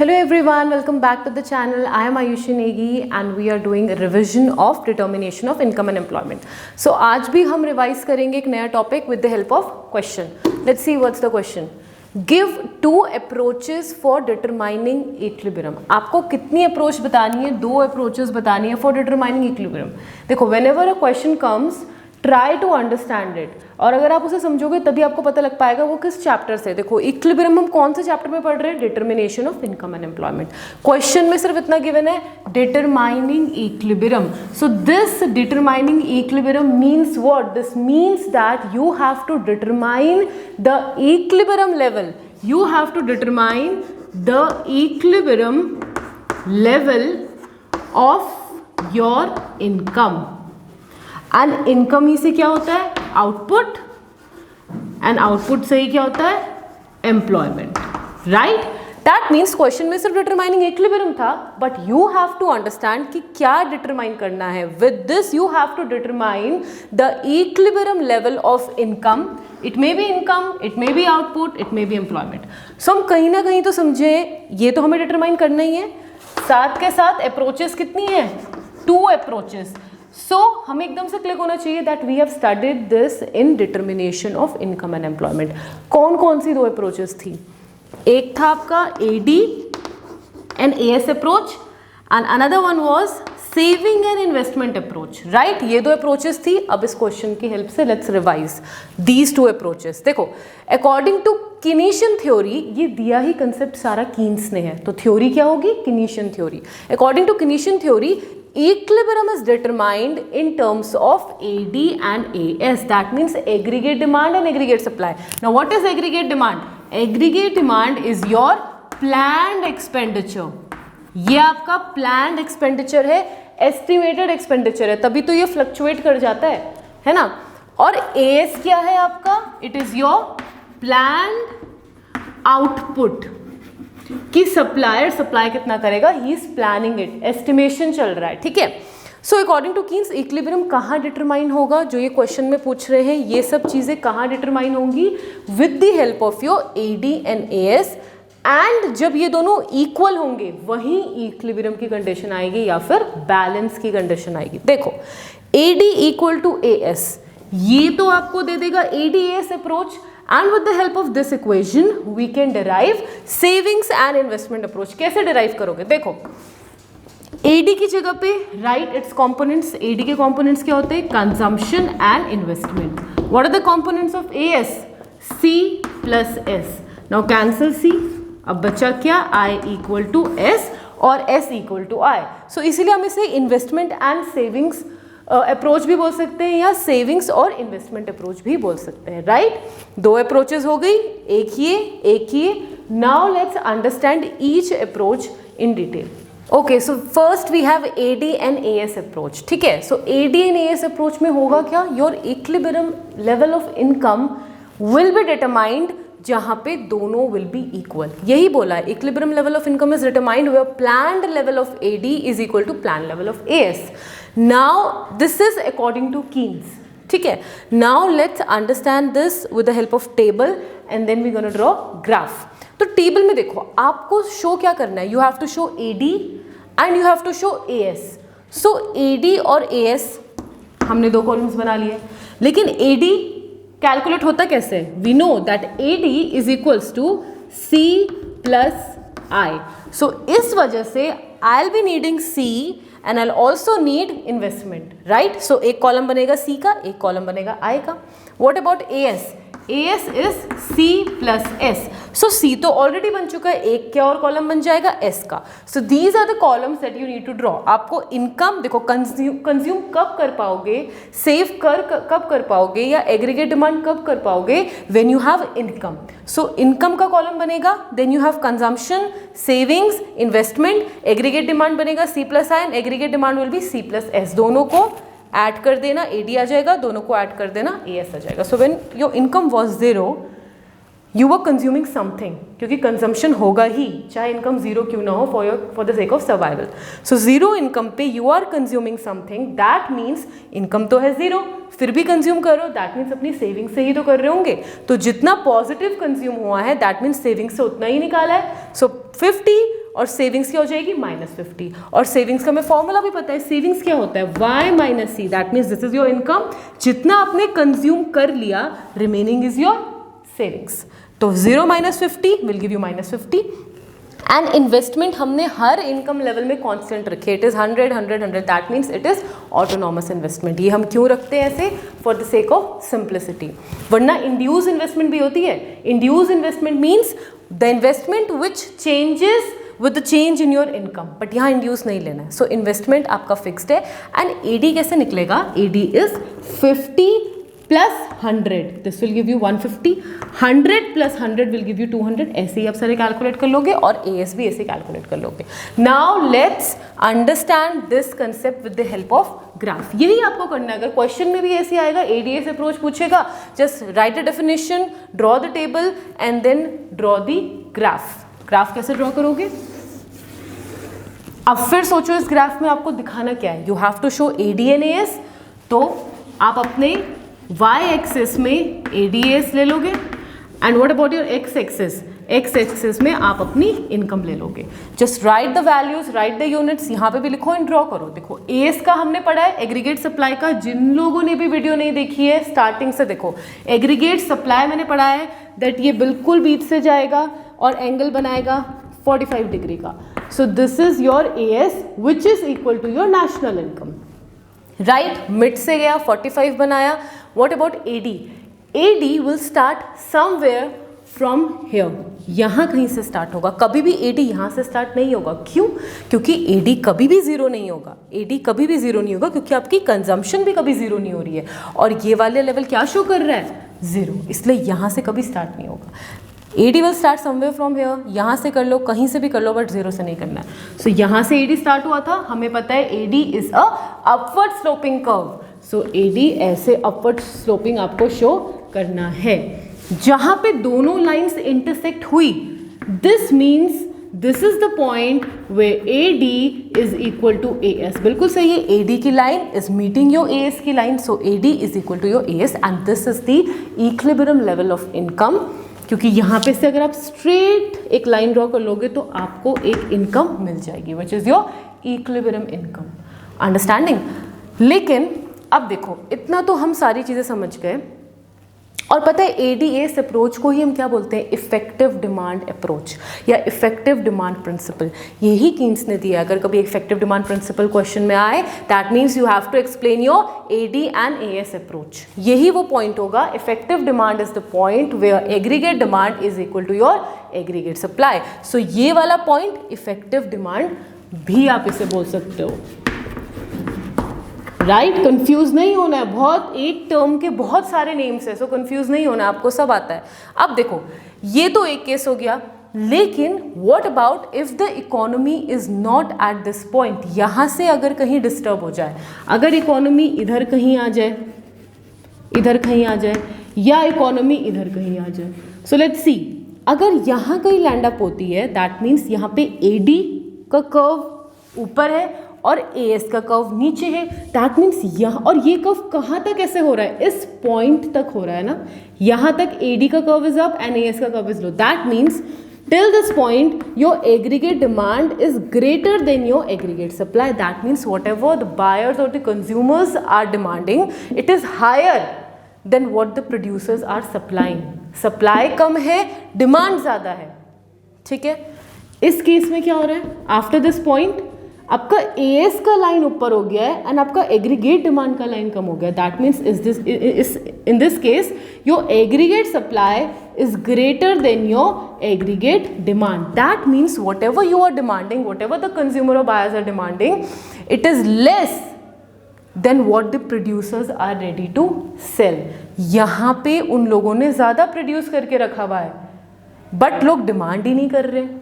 Hello everyone, welcome back to the channel. I am Ayushi Negi and we are doing a revision of determination of income and employment. So आज भी हम revise करेंगे एक नया topic with the help of question. Let's see what's the question. Give two approaches for determining equilibrium. आपको कितनी approach बतानी है? दो अप्रोचेस बतानी है for determining equilibrium. देखो whenever a question comes, try to understand it, और अगर आप उसे समझोगे तभी आपको पता लग पाएगा वो किस चैप्टर से। देखो इक्विलिब्रियम हम कौन से चैप्टर में पढ़ रहे हैं? Determination of income and employment. Question में सिर्फ इतना गिवन है, determining equilibrium. So this determining equilibrium means what? This means that you have to determine the equilibrium level, you have to determine the equilibrium level of your income. And income ही से क्या होता है? Output, and output से ही क्या होता है? Employment, right? That means question में सिर्फ डिटरमाइनिंग इक्विलिब्रियम था, but you have to understand कि क्या डिटरमाइन करना है। With this you have to determine the equilibrium level of income. It may be income, it may be output, it may be employment. So हम कहीं ना कहीं तो समझे, ये तो हमें डिटरमाइन करना ही है। साथ के साथ अप्रोचेस कितनी है? Two approaches. सो हमें एकदम से क्लिक होना चाहिए that we have studied this in determination of income and employment. कौन कौन सी दो अप्रोचेस थी? एक था आपका AD and AS approach, and another one was saving and investment approach, right? ये दो अप्रोचेस थी। अब इस क्वेश्चन की हेल्प से let's revise these two approaches. देखो अकॉर्डिंग टू किनीशियन थ्योरी, ये दिया ही कंसेप्ट सारा कीन्स ने है, तो थ्योरी क्या होगी? Keynesian theory. According to Keynesian theory, equilibrium is determined in terms of AD and AS. That means aggregate demand and aggregate supply. Now what is aggregate demand? Aggregate demand is your planned expenditure. ये आपका planned expenditure है, estimated expenditure है, तभी तो ये fluctuate कर जाता है ना? और AS क्या है आपका? It is your planned output कि सप्लायर सप्लाई कितना करेगा, he is planning it, estimation चल रहा है, ठीक है। So according to Keynes equilibrium कहाँ डिटरमाइन होगा? जो ये क्वेश्चन में पूछ रहे हैं, ये सब चीजें कहाँ डिटरमाइन होंगी? With the help of your AD and AS. And जब ये दोनों इक्वल होंगे वहीं इक्विलिब्रियम की कंडीशन आएगी या फिर बैलेंस की कंडीशन आएगी। देखो एडी इक्वल टू एएस, ये तो आपको दे देगा AD AS approach, and with the help of this equation we can derive savings and investment approach। कैसे derive करोगे? देखो AD की जगह पे write its components। AD के components क्या होते हैं? consumption and investment। what are the components of AS? C plus S। now cancel C, अब बचा क्या? I equal to S और S equal to I। so इसीलिए हम इसे investment and savings अप्रोच भी बोल सकते हैं या सेविंग्स और इन्वेस्टमेंट अप्रोच भी बोल सकते हैं, राइट? दो अप्रोचेस हो गई, एक ही। Now let's understand each approach in detail. Okay, so first we have AD and AS approach, ठीक है। So AD and AS approach में होगा क्या? Your equilibrium level of income will be determined जहां पे दोनों विल बी इक्वल। यही बोला है, equilibrium level of income is determined where planned level of AD is equal to planned level of AS. Now this is according to Keynes, ठीक है। Now let's understand this with the help of table and then we gonna draw graph. तो table में देखो आपको show क्या करना है? You have to show AD and you have to show AS. So AD और एएस हमने दो कॉलम्स बना लिए, लेकिन एडी कैलकुलेट होता कैसे? We know that AD is equals to C plus I. So इस वजह से I will be needing C and I also need investment, right? So एक कॉलम बनेगा सी का, एक कॉलम बनेगा आई का। What about AS? AS is C plus S. So C तो ऑलरेडी बन चुका है, एक क्या और कॉलम बन जाएगा? एस का। So these are the columns that you need to draw. आपको इनकम देखो कंज्यूम कब कर पाओगे, सेव कब कर पाओगे, या एग्रीगेट डिमांड कब कर पाओगे? When you have income. So income का कॉलम बनेगा, then you have consumption, savings, investment, aggregate demand बनेगा C plus I and aggregate demand will be C plus S. दोनों को ऐड कर देना, एडी आ जाएगा, दोनों को ऐड कर देना, एएस आ जाएगा। So when your income was zero you were consuming something, क्योंकि कंजम्पशन होगा ही चाहे इनकम जीरो क्यों ना हो, for the sake of survival. So zero income पे you are consuming something, that means income तो है जीरो, फिर भी कंज्यूम करो, दैट मीन्स अपनी सेविंग से ही तो कर रहे होंगे। तो जितना पॉजिटिव कंज्यूम हुआ है दैट मीन्स सेविंग से उतना ही निकाला है। सो 50 और सेविंग्स क्या हो जाएगी -50, और सेविंग्स का हमें फॉर्मूला भी पता है, सेविंग्स क्या होता है y minus C, that means this is your income, जितना आपने कंज्यूम कर लिया रिमेनिंग इज योर सेविंग्स। तो 0 - 50 will give you -50। And investment हमने हर इनकम लेवल में कांस्टेंट रखे, it is 100 100 100, that means it is autonomous investment. ये हम क्यों रखते हैं ऐसे? For the sake of simplicity. वरना इंड्यूस इन्वेस्टमेंट भी होती है। Induce investment means the investment which changes with the change in your income, but यहाँ इंड्यूस नहीं लेना है। सो इन्वेस्टमेंट आपका फिक्स्ड है। एंड एडी कैसे निकलेगा? AD is 50 plus 100, this will give you 150, 100 plus 100 will give you 200। ऐसे ही आप सारे कैलकुलेट कर लोगे और एएस भी ऐसे कैलकुलेट कर लोगे। Now let's understand this concept with the help of graph. यही आपको करना है। अगर क्वेश्चन में भी ऐसे आएगा, एडीएस अप्रोच पूछेगा, just write a definition, draw the table and then draw the graph. Graph कैसे ड्रॉ करोगे? अब फिर सोचो इस ग्राफ में आपको दिखाना क्या है। You have to show AD and AS. तो आप अपने y एक्सिस में एडीएस ले लोगे and what about your x axis? x axis में आप अपनी इनकम ले लोगे। Just write the values, write the units, यहाँ पे भी लिखो एंड ड्रॉ करो। देखो एस का हमने पढ़ा है, एग्रीगेट सप्लाई का। जिन लोगों ने भी वीडियो नहीं देखी है स्टार्टिंग से देखो, एग्रीगेट सप्लाई मैंने पढ़ा है दैट ये बिल्कुल बीच से जाएगा और एंगल बनाएगा 45 डिग्री का। So this is your AS which is equal to your national income. Right, mid से गया 45 बनाया। What about AD? AD will start somewhere from here. यहाँ कहीं से स्टार्ट होगा। कभी भी AD यहाँ से स्टार्ट नहीं होगा। क्यों? क्योंकि AD कभी भी जीरो नहीं होगा। AD कभी भी जीरो नहीं होगा क्योंकि आपकी कंजम्पशन भी कभी जीरो नहीं हो रही है, और ये वाले लेवल क्या शो कर रहा है? जीरो। इसलिए यहाँ से कभी स्टार्ट नहीं होगा। AD will start somewhere from here, यहाँ से कर लो, कहीं से भी कर लो, बट जीरो से नहीं करना है। सो यहाँ से AD स्टार्ट हुआ था, हमें पता है AD is a upward sloping curve. So AD ऐसे अपवर्ड स्लोपिंग आपको शो करना है। जहाँ पे दोनों लाइंस इंटरसेक्ट हुई, this means this is the point where AD is equal to AS। बिल्कुल सही है, AD की line is meeting your AS की line, so AD is equal to your AS and this is the equilibrium level of income. क्योंकि यहाँ पे से अगर आप स्ट्रेट एक लाइन ड्रॉ कर लोगे तो आपको एक इनकम मिल जाएगी which is your equilibrium income. Understanding? लेकिन अब देखो, इतना तो हम सारी चीज़ें समझ गए, और पता है एडीएस अप्रोच को ही हम क्या बोलते हैं? इफेक्टिव डिमांड अप्रोच या इफेक्टिव डिमांड प्रिंसिपल। यही कीन्स ने दिया। अगर कभी इफेक्टिव डिमांड प्रिंसिपल क्वेश्चन में आए, that means you have to explain your AD and AS approach. यही वो पॉइंट होगा। Effective demand is the point where aggregate demand is equal to your aggregate supply. So ये वाला point effective demand भी आप इसे बोल सकते हो। राइट, कंफ्यूज नहीं होना है। बहुत एक टर्म के बहुत सारे नेम्स है, सो कंफ्यूज नहीं होना, आपको सब आता है। अब देखो, ये तो एक केस हो गया, लेकिन what about if the economy is not at this point? यहाँ से अगर कहीं डिस्टर्ब हो जाए, अगर इकोनॉमी इधर कहीं आ जाए, इधर कहीं आ जाए, या इकोनॉमी इधर कहीं आ जाए। सो लेट्स सी, अगर यहाँ कहीं लैंड अप होती है, दैट मीन्स यहाँ पे एडी का कर्व ऊपर है और एएस का कर्व नीचे है। दैट मीन्स यहाँ, और ये कर्व कहाँ तक ऐसे हो रहा है? इस पॉइंट तक हो रहा है ना। यहाँ तक एडी का curve is up and AS का curve is low. That means till this point your aggregate demand is greater than your aggregate supply. That means whatever the buyers or the consumers are demanding, it is higher than what the producers are supplying. Supply कम है, demand ज़्यादा है। ठीक है, इस case में क्या हो रहा है? आफ्टर दिस पॉइंट आपका एएस का लाइन ऊपर हो गया है एंड आपका एग्रीगेट डिमांड का लाइन कम हो गया। That means in this case your aggregate supply is greater than your aggregate demand. That means whatever you are demanding, whatever the consumer or buyers are demanding, it is less than what the producers are ready to sell. यहाँ पे उन लोगों ने ज़्यादा produce करके रखा हुआ है, बट लोग डिमांड ही नहीं कर रहे।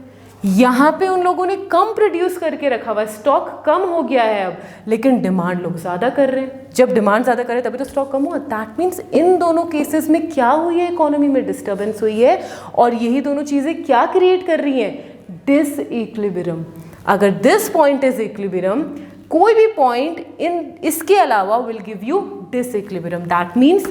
यहाँ पे उन लोगों ने कम प्रोड्यूस करके रखा हुआ है, स्टॉक कम हो गया है अब, लेकिन डिमांड लोग ज़्यादा कर रहे हैं। जब डिमांड ज़्यादा कर रहे हैं तभी तो स्टॉक कम हुआ। दैट मीन्स इन दोनों केसेस में क्या हुई है? इकोनॉमी में डिस्टर्बेंस हुई है, और यही दोनों चीज़ें क्या क्रिएट कर रही हैं? डिसइक्विलिब्रियम। अगर दिस पॉइंट इज इक्विलिब्रियम, कोई भी पॉइंट इन इसके अलावा will give you disequilibrium. That means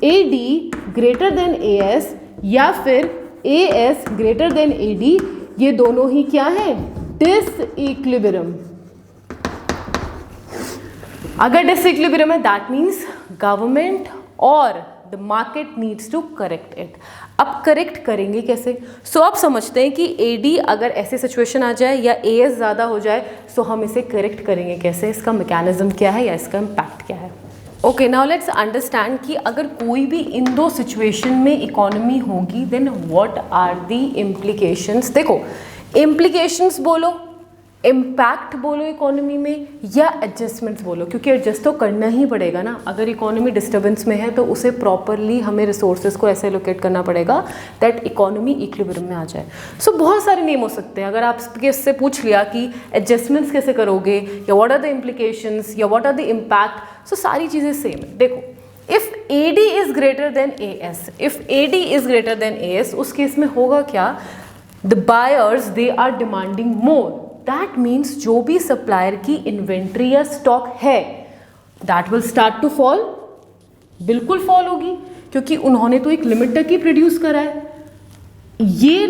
A D greater than A S या फिर A S greater than A D, ये दोनों ही क्या है? डिसइक्विलिब्रियम, अगर डिसइक्विलिब्रियम है दैट मीन्स गवर्नमेंट और the market needs to correct it. अब करेक्ट करेंगे कैसे? सो आप समझते हैं कि एडी अगर ऐसी सिचुएशन आ जाए या एएस ज़्यादा हो जाए, सो हम इसे करेक्ट करेंगे कैसे, इसका मैकेनिज्म क्या है या इसका इम्पैक्ट क्या है। ओके, नाउ लेट्स अंडरस्टैंड कि अगर कोई भी इन दो सिचुएशन में इकोनॉमी होगी then what are the implications. देखो, इम्प्लीकेशंस बोलो, इम्पैक्ट बोलो इकोनॉमी में, या एडजस्टमेंट्स बोलो, क्योंकि एडजस्ट तो करना ही पड़ेगा ना। अगर इकोनॉमी डिस्टर्बेंस में है तो उसे प्रॉपरली हमें रिसोर्सेज को ऐसे लोकेट करना पड़ेगा दैट इकोनॉमी इक्विलिब्रियम में आ जाए। सो बहुत सारे नेम हो सकते हैं। अगर आप इससे पूछ लिया कि एडजस्टमेंट्स कैसे करोगे, या व्हाट आर द इम्प्लीकेशंस, या what are the impact, so सारी चीज़ें सेम है। देखो, if AD is greater than AS, if AD is greater than AS, उस केस में होगा क्या, the buyers they are demanding more, that means जो भी सप्लायर की इन्वेंट्री या स्टॉक है that will start to fall, बिल्कुल फॉल होगी, क्योंकि उन्होंने तो एक लिमिट तक ही प्रोड्यूस करा है। ये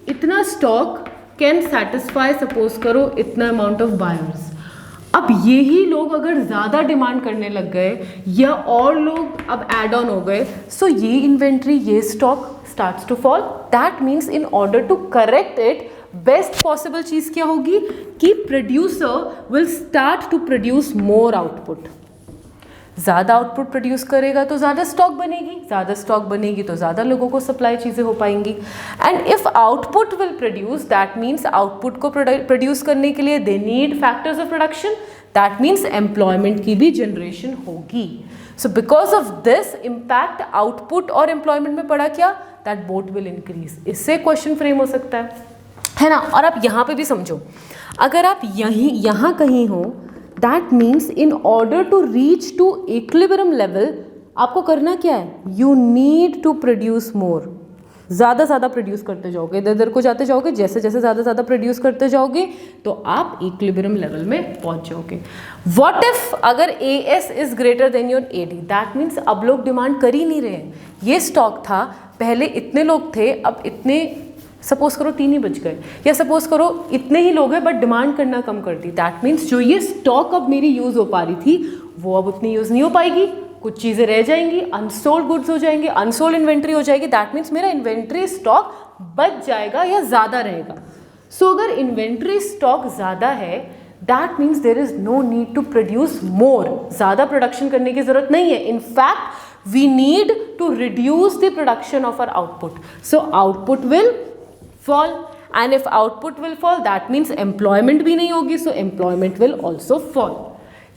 इतना स्टॉक कैन सेटिस्फाई सपोज करो इतना अमाउंट ऑफ बायर्स। अब यही लोग अगर ज़्यादा डिमांड करने लग गए या और लोग अब एड ऑन हो गए, सो ये इन्वेंट्री, ये stock starts to fall. That means in order to correct it, best possible चीज़ क्या होगी कि producer will start to produce more output. ज़्यादा आउटपुट प्रोड्यूस करेगा तो ज़्यादा स्टॉक बनेगी, ज़्यादा स्टॉक बनेगी तो ज़्यादा लोगों को सप्लाई चीज़ें हो पाएंगी। And if output will produce, that means output को प्रोड्यूस करने के लिए they need factors of production, that means employment की भी जनरेशन होगी। So because of this impact output और एम्प्लॉयमेंट में पड़ा क्या, दैट बोथ विल इंक्रीज। इससे क्वेश्चन फ्रेम हो सकता है ना। और आप यहाँ पे भी समझो, अगर आप यहाँ कहीं हो, that means in order to reach to equilibrium level आपको करना क्या है, you need to produce more. ज़्यादा ज़्यादा प्रोड्यूस करते जाओगे, इधर उधर को जाते जाओगे, जैसे जैसे ज़्यादा ज़्यादा प्रोड्यूस करते जाओगे तो आप इक्विलिब्रियम लेवल में पहुंच जाओगे। व्हाट इफ अगर AS is greater than your AD, that means अब लोग डिमांड कर ही नहीं रहे हैं। ये स्टॉक था, पहले इतने लोग थे, अब इतने, सपोज करो 3 ही बच गए, या सपोज करो इतने ही लोग हैं बट डिमांड करना कम कर दी। दैट मीन्स जो ये स्टॉक अब मेरी यूज़ हो पा रही थी वो अब उतनी यूज़ नहीं हो पाएगी, कुछ चीज़ें रह जाएंगी, अनसोल्ड गुड्स हो जाएंगे, अनसोल्ड इन्वेंट्री हो जाएगी। दैट मीन्स मेरा इन्वेंट्री स्टॉक बच जाएगा या ज़्यादा रहेगा। सो अगर इन्वेंट्री स्टॉक ज़्यादा है that means there is no need to produce more, ज़्यादा प्रोडक्शन करने की ज़रूरत नहीं है। In fact we need to reduce the production of our output, so output will fall, and if output will fall that means employment भी नहीं होगी, so employment will also fall।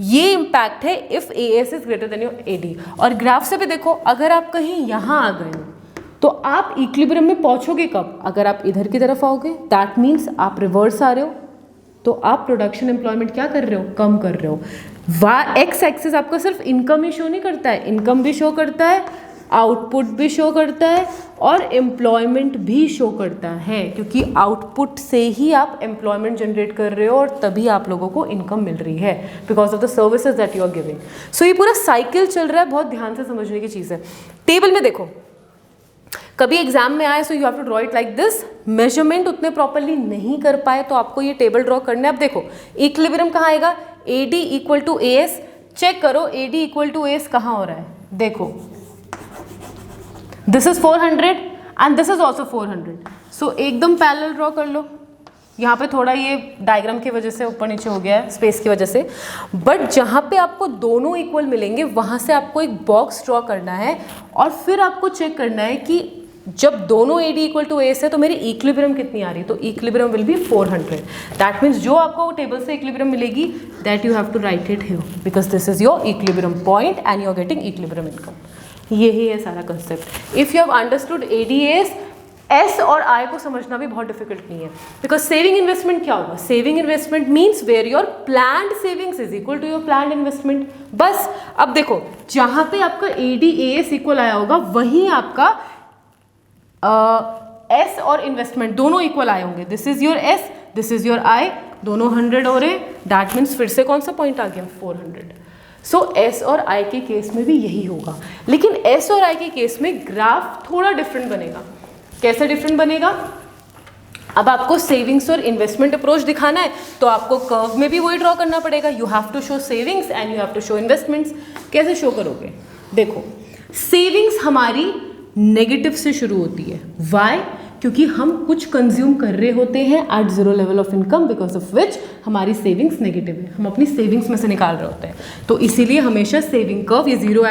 ये इम्पैक्ट है if AS is greater than your AD। और graph से भी देखो, अगर आप कहीं यहाँ आ गए हो तो आप इक्विलिब्रियम में पहुँचोगे कब, अगर आप इधर की तरफ आओगे दैट मीन्स आप रिवर्स आ रहे हो, तो आप प्रोडक्शन एम्प्लॉयमेंट क्या कर रहे हो, कम कर रहे हो। एक्स एक्सिस आपका सिर्फ इनकम ही शो नहीं करता है, इनकम भी शो करता है, आउटपुट भी शो करता है और एम्प्लॉयमेंट भी शो करता है, क्योंकि आउटपुट से ही आप एम्प्लॉयमेंट जनरेट कर रहे हो और तभी आप लोगों को इनकम मिल रही है because of the services that you are giving. So ये पूरा साइकिल चल रहा है, बहुत ध्यान से समझने की चीज़ है। टेबल में देखो, कभी एग्जाम में आए so you have to draw it like this. Measurement उतने प्रॉपरली नहीं कर पाए तो आपको ये टेबल ड्रॉ करना है। अब देखो इक्विलिब्रियम कहाँ आएगा, AD equal to AS। Check करो AD इक्वल टू AS कहाँ हो रहा है, देखो this is 400 and this is also 400। So एकदम पैरेलल ड्रॉ कर लो। यहाँ पे थोड़ा ये डायग्राम की वजह से ऊपर नीचे हो गया है स्पेस की वजह से, बट जहाँ पे आपको दोनों इक्वल मिलेंगे वहाँ से आपको एक बॉक्स ड्रॉ करना है और फिर आपको चेक करना है कि जब दोनों AD इक्वल टू AS है तो मेरी इक्विलिब्रियम कितनी आ रही है, तो equilibrium will be 400। That means जो आपको टेबल से इक्विलिब्रियम मिलेगी that you have to write it here because this is your equilibrium point and you are getting equilibrium income. यही है सारा concept. If you have understood ADAS, S और I को समझना भी बहुत डिफिकल्ट नहीं है बिकॉज सेविंग इन्वेस्टमेंट क्या होगा, saving investment means where your planned savings is equal to your planned investment. बस अब देखो जहाँ पे आपका ADAS इक्वल आया होगा वहीं आपका S और इन्वेस्टमेंट दोनों इक्वल आए होंगे। This is your S, this is your I, दोनों 100 हो रहे, दैट मीन्स फिर से कौन सा पॉइंट आ गया, 400। सो S और I के केस में भी यही होगा, लेकिन S और I के केस में ग्राफ थोड़ा डिफरेंट बनेगा। कैसे डिफरेंट बनेगा, अब आपको सेविंग्स और इन्वेस्टमेंट अप्रोच दिखाना है तो आपको कर्व में भी वही ड्रॉ करना पड़ेगा। You have to show savings and you have to show investments. कैसे शो करोगे? देखो, सेविंग्स हमारी नेगेटिव से शुरू होती है। वाई? क्योंकि हम कुछ कंज्यूम कर रहे होते हैं at zero level of income, because of which हमारी सेविंग्स नेगेटिव है, हम अपनी सेविंग्स में से निकाल रहे होते हैं। तो इसीलिए हमेशा सेविंग कर्व, ये जीरो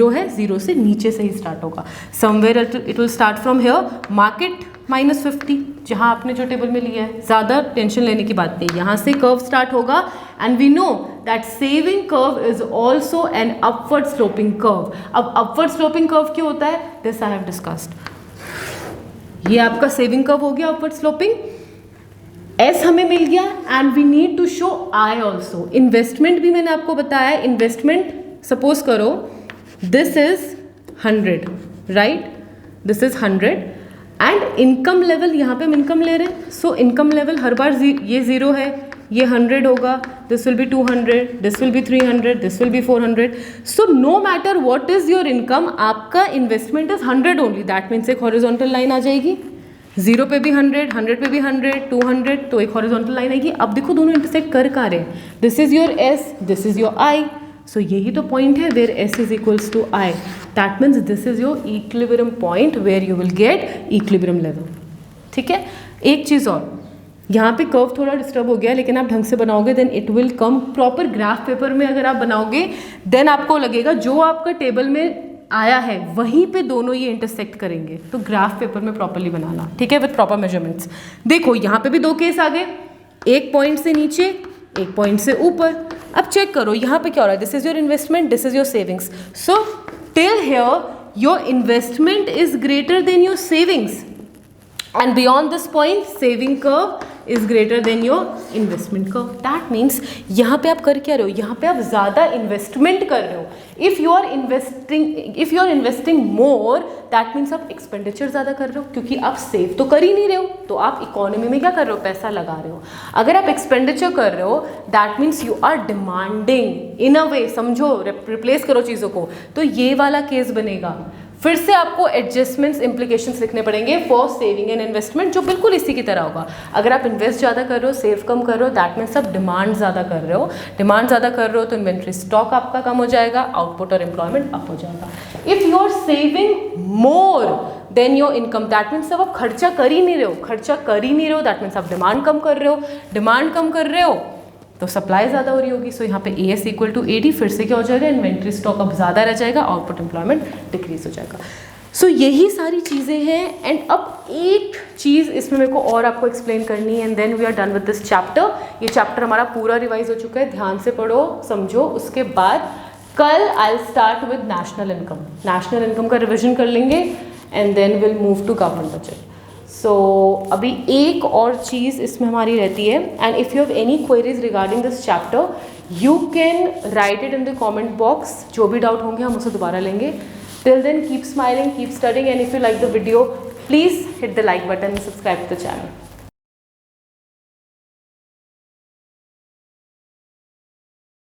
है, जीरो से नीचे से ही स्टार्ट होगा। Somewhere it will start from here, market -50, जहाँ आपने जो टेबल में लिया है, ज़्यादा टेंशन लेने की बात नहीं, यहाँ से कर्व स्टार्ट होगा। And we know that saving curve is also an upward sloping curve. अब अपवर्ड स्लोपिंग कर्व क्यों होता है? This I have discussed. ये आपका सेविंग कर्व हो गया अपवर्ड स्लोपिंग, एस हमें मिल गया, and we need to show I also. Investment भी मैंने आपको बताया, इन्वेस्टमेंट सपोज करो this is 100, right, this is 100, and income level, यहाँ पे हम इनकम ले रहे हैं, सो इनकम लेवल हर बार ये 0 है, ये 100 होगा, this will be 200, this will be 300, this will be 400. So no matter what is your income, आपका investment is 100 only. That means एक हॉरिजॉन्टल लाइन आ जाएगी, 0 पे भी 100, 100 पे भी 100, 200, तो एक हॉरिजॉन्टल लाइन आएगी. अब देखो दोनों इंटरसेक्ट कर रहे हैं. This is your S, this is your I. So यही तो पॉइंट है where S is equals to I. That means this is your equilibrium point where you will get equilibrium level. ठीक है. एक चीज़ और, यहाँ पे कर्व थोड़ा डिस्टर्ब हो गया, लेकिन आप ढंग से बनाओगे then it will come. Proper graph paper में अगर आप बनाओगे देन आपको लगेगा जो आपका टेबल में आया है वहीं पे दोनों ये इंटरसेक्ट करेंगे. तो ग्राफ पेपर में प्रॉपरली बनाना, ठीक है, विद प्रॉपर मेजरमेंट्स. देखो यहाँ पे भी 2 केस आ गए, एक पॉइंट से नीचे, एक पॉइंट से ऊपर. अब चेक करो यहाँ पे क्या हो रहा है. This is your investment, this is your savings. So till here your investment is greater than your savings, and beyond this point saving curve is greater than your investment curve. That means यहाँ पे आप कर क्या रहे हो, यहाँ पे आप ज़्यादा इन्वेस्टमेंट कर रहे हो. If you are investing more, that means आप एक्सपेंडिचर ज़्यादा कर रहे हो, क्योंकि आप सेव तो कर ही नहीं रहे हो, तो आप इकोनॉमी में क्या कर रहे हो, पैसा लगा रहे हो. अगर आप एक्सपेंडिचर कर रहे हो that means you are demanding in a way. समझो, रिप्लेस करो चीज़ों को, तो ये वाला केस बनेगा. फिर से आपको एडजस्टमेंट्स, इम्प्लीकेशंस लिखने पड़ेंगे फॉर सेविंग एंड इन्वेस्टमेंट, जो बिल्कुल इसी की तरह होगा. अगर आप इन्वेस्ट ज़्यादा कर रहे हो, सेव कम कर रहे हो, दैट मीन्स आप डिमांड ज़्यादा कर रहे हो. डिमांड ज़्यादा कर रहे हो तो इन्वेंट्री स्टॉक आपका कम हो जाएगा, आउटपुट और एम्प्लॉयमेंट अप हो जाएगा. If you are saving more than your income, that means अब आप खर्चा कर ही नहीं रहे हो. खर्चा कर ही नहीं रहे हो दैट मीन्स आप डिमांड कम कर रहे हो. डिमांड कम कर रहे हो तो सप्लाई ज़्यादा हो रही होगी. सो यहाँ पे AS इक्वल टू AD, फिर से क्या हो जाएगा, इन्वेंट्री स्टॉक अब ज़्यादा रह जाएगा, आउटपुट एम्प्लॉयमेंट डिक्रीज हो जाएगा. सो यही सारी चीज़ें हैं. एंड अब एक चीज़ इसमें मेरे को और आपको एक्सप्लेन करनी है, and then we are done with this chapter. ये चैप्टर हमारा पूरा रिवाइज हो चुका है, ध्यान से पढ़ो, समझो. उसके बाद कल I will start with national income. National income का रिविजन कर लेंगे and then will move to government budget. So अभी एक और चीज़ इसमें हमारी रहती है, and if you have any queries regarding this chapter you can write it in the comment box. जो भी डाउट होंगे हम उसे दोबारा लेंगे. Till then, keep smiling, keep studying, and if you like the video, please hit the like button and subscribe to the channel.